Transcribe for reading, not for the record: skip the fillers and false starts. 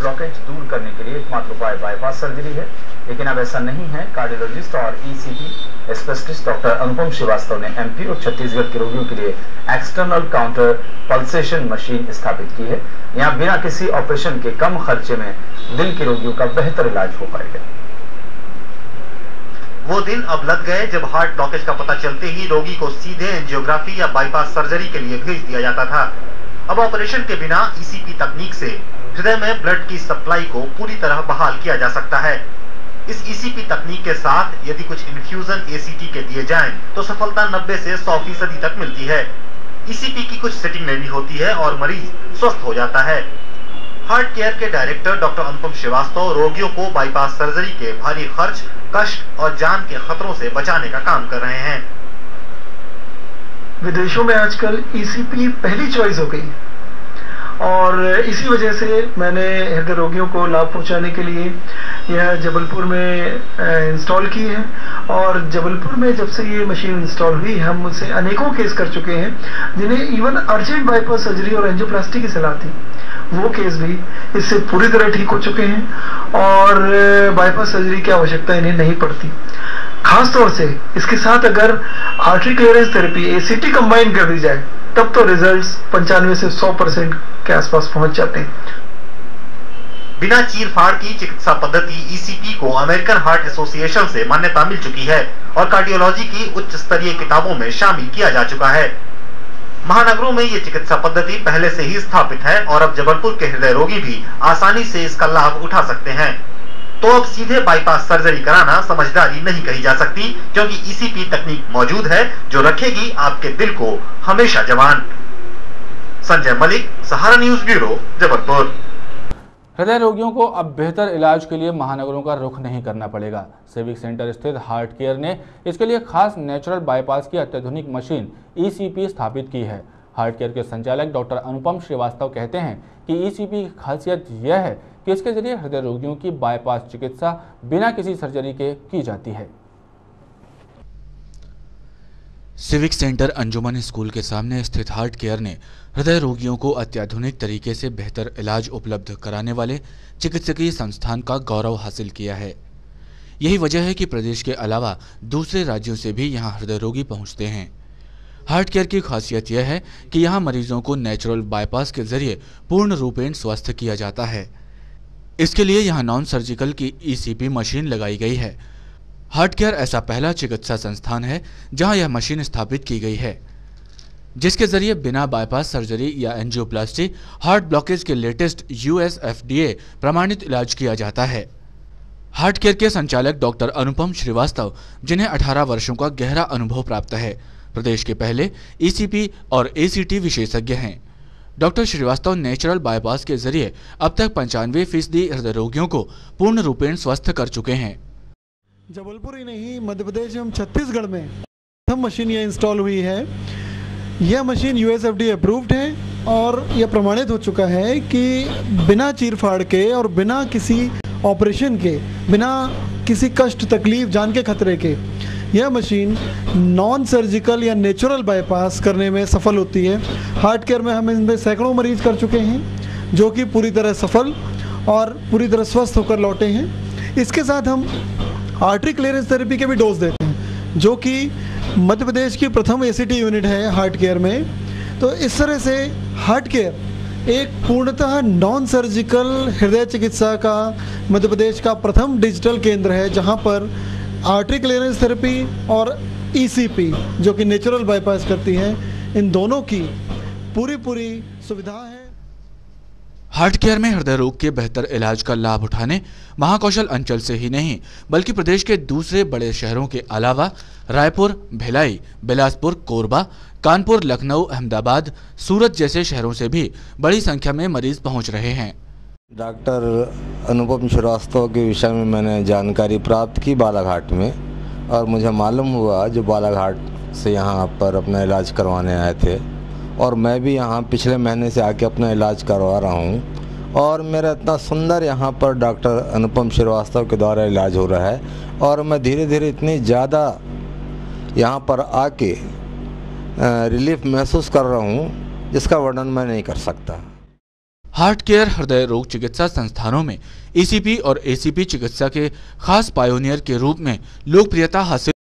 Blockage दूर करने के लिए एकमात्र उपाय बाईपास सर्जरी है, लेकिन अब ऐसा नहीं है। कार्डियोलॉजिस्ट और ईसीजी स्पेशलिस्ट डॉक्टर अनुपम श्रीवास्तव ने एमपी और छत्तीसगढ़ के रोगियों के लिए एक्सटर्नल काउंटर पल्सेशन मशीन स्थापित की है। यहाँ बिना किसी ऑपरेशन के कम खर्चे में दिल के रोगियों का बेहतर इलाज हो पाएगा। वो दिन अब लग गए जब हार्ट ब्लॉकेज का पता चलते ही रोगी को सीधे एंजियोग्राफी या बाईपास सर्जरी के लिए भेज दिया जाता था। अब ऑपरेशन के बिना ईसीपी तकनीक से हृदय में ब्लड की सप्लाई को पूरी तरह बहाल किया जा सकता है। इस ईसीपी तकनीक के साथ यदि कुछ इन्फ्यूजन एसीटी के दिए जाएं, तो सफलता 90 से 100% तक मिलती है। ईसीपी की कुछ सेटिंग लेनी होती है और मरीज स्वस्थ हो जाता है। हार्ट केयर के डायरेक्टर डॉक्टर अनुपम श्रीवास्तव रोगियों को बाईपास सर्जरी के भारी खर्च, कष्ट और जान के खतरों से बचाने का काम कर रहे हैं। विदेशों में आजकल ईसीपी पहली चॉइस हो गई और इसी वजह से मैंने हृदय रोगियों को लाभ पहुंचाने के लिए यह जबलपुर में इंस्टॉल की है। और जबलपुर में जब से ये मशीन इंस्टॉल हुई, हम उनसे अनेकों केस कर चुके हैं जिन्हें इवन अर्जेंट बाईपास सर्जरी और एंजियोप्लास्टी की सलाह थी। वो केस भी इससे पूरी तरह ठीक हो चुके हैं और बाईपास सर्जरी की आवश्यकता इन्हें नहीं पड़ती। खास तौर से इसके साथ अगर artery clearance therapy ACT combine कर दी जाए, तब तो रिजल्ट्स 95 से 100% के आसपास पहुंच जाते हैं। बिना चीरफाड़ की चिकित्सा पद्धति ईसीपी को अमेरिकन हार्ट एसोसिएशन से मान्यता मिल चुकी है और कार्डियोलॉजी की उच्च स्तरीय किताबों में शामिल किया जा चुका है। महानगरों में ये चिकित्सा पद्धति पहले से ही स्थापित है और अब जबलपुर के हृदय रोगी भी आसानी से इसका लाभ उठा सकते हैं। तो अब सीधे बाईपास सर्जरी कराना समझदारी नहीं कही जा सकती, क्योंकि ईसीपी तकनीक मौजूद है जो रखेगी आपके दिल को हमेशा जवान। संजय मलिक, सहारा न्यूज ब्यूरो, जबलपुर। हृदय रोगियों को अब बेहतर इलाज के लिए महानगरों का रुख नहीं करना पड़ेगा। सिविक सेंटर स्थित हार्ट केयर ने इसके लिए खास नेचुरल बाईपास की अत्याधुनिक मशीन ईसीपी स्थापित की है। हार्ट केयर के संचालक डॉक्टर अनुपम श्रीवास्तव कहते हैं कि ईसीपी की खासियत यह है कि इसके जरिए हृदय रोगियों की बाईपास चिकित्सा बिना किसी सर्जरी के की जाती है। सिविक सेंटर अंजुमन स्कूल के सामने स्थित हार्ट केयर ने हृदय रोगियों को अत्याधुनिक तरीके से बेहतर इलाज उपलब्ध कराने वाले चिकित्सकीय संस्थान का गौरव हासिल किया है। यही वजह है कि प्रदेश के अलावा दूसरे राज्यों से भी यहां हृदय रोगी पहुंचते हैं। हार्ट केयर की खासियत यह है कि यहां मरीजों को नेचुरल बाईपास के जरिए पूर्ण रूपेण स्वस्थ किया जाता है। इसके लिए यहां नॉन सर्जिकल की ईसीपी मशीन लगाई गई है। हार्ट केयर ऐसा पहला चिकित्सा संस्थान है जहां यह मशीन स्थापित की गई है, जिसके जरिए बिना बाईपास सर्जरी या एंजियोप्लास्टी हार्ट ब्लॉकेज के लेटेस्ट यूएस FDA प्रमाणित इलाज किया जाता है। हार्ट केयर के संचालक डॉक्टर अनुपम श्रीवास्तव, जिन्हें 18 वर्षों का गहरा अनुभव प्राप्त है, प्रदेश के पहले ईसीपी और एसीटी विशेषज्ञ हैं। डॉक्टर श्रीवास्तव नेचुरल बाईपास के जरिए अब तक 95% हृदय रोगियों को पूर्ण रूपेण स्वस्थ कर चुके हैं। जबलपुर ही नहीं, मध्य प्रदेश एवं छत्तीसगढ़ में प्रथम मशीन यह इंस्टॉल हुई है। यह मशीन यूएस FDA अप्रूव्ड है और यह प्रमाणित हो चुका है कि बिना चीरफाड़ के और बिना किसी ऑपरेशन के, बिना किसी कष्ट, तकलीफ, जान के खतरे के, यह मशीन नॉन सर्जिकल या नेचुरल बाईपास करने में सफल होती है। हार्ट केयर में हम इनमें सैकड़ों मरीज कर चुके हैं जो कि पूरी तरह सफल और पूरी तरह स्वस्थ होकर लौटे हैं। इसके साथ हम आर्टरी क्लियरेंस थेरेपी के भी डोज देते हैं, जो कि मध्य प्रदेश की प्रथम एसीटी यूनिट है हार्ट केयर में। तो इस तरह से हार्ट केयर एक पूर्णतः नॉन सर्जिकल हृदय चिकित्सा का मध्य प्रदेश का प्रथम डिजिटल केंद्र है, जहां पर आर्टरी क्लियरेंस थेरेपी और ईसीपी, जो कि नेचुरल बाईपास करती है, इन दोनों की पूरी सुविधा है। हार्ट केयर में हृदय रोग के बेहतर इलाज का लाभ उठाने महाकौशल अंचल से ही नहीं, बल्कि प्रदेश के दूसरे बड़े शहरों के अलावा रायपुर, भिलाई, बिलासपुर, कोरबा, कानपुर, लखनऊ, अहमदाबाद, सूरत जैसे शहरों से भी बड़ी संख्या में मरीज पहुंच रहे हैं। डॉक्टर अनुपम श्रीवास्तव के विषय में मैंने जानकारी प्राप्त की बालाघाट में, और मुझे मालूम हुआ जो बालाघाट से यहाँ पर अपना इलाज करवाने आए थे, और मैं भी यहाँ पिछले महीने से आके अपना इलाज करवा रहा हूँ, और मेरा इतना सुंदर यहाँ पर डॉक्टर अनुपम श्रीवास्तव के द्वारा इलाज हो रहा है, और मैं धीरे धीरे इतनी ज़्यादा यहाँ पर आके रिलीफ महसूस कर रहा हूँ जिसका वर्णन मैं नहीं कर सकता। हार्ट केयर हृदय रोग चिकित्सा संस्थानों में ईसीपी और एसीपी चिकित्सा के खास पायोनियर के रूप में लोकप्रियता हासिल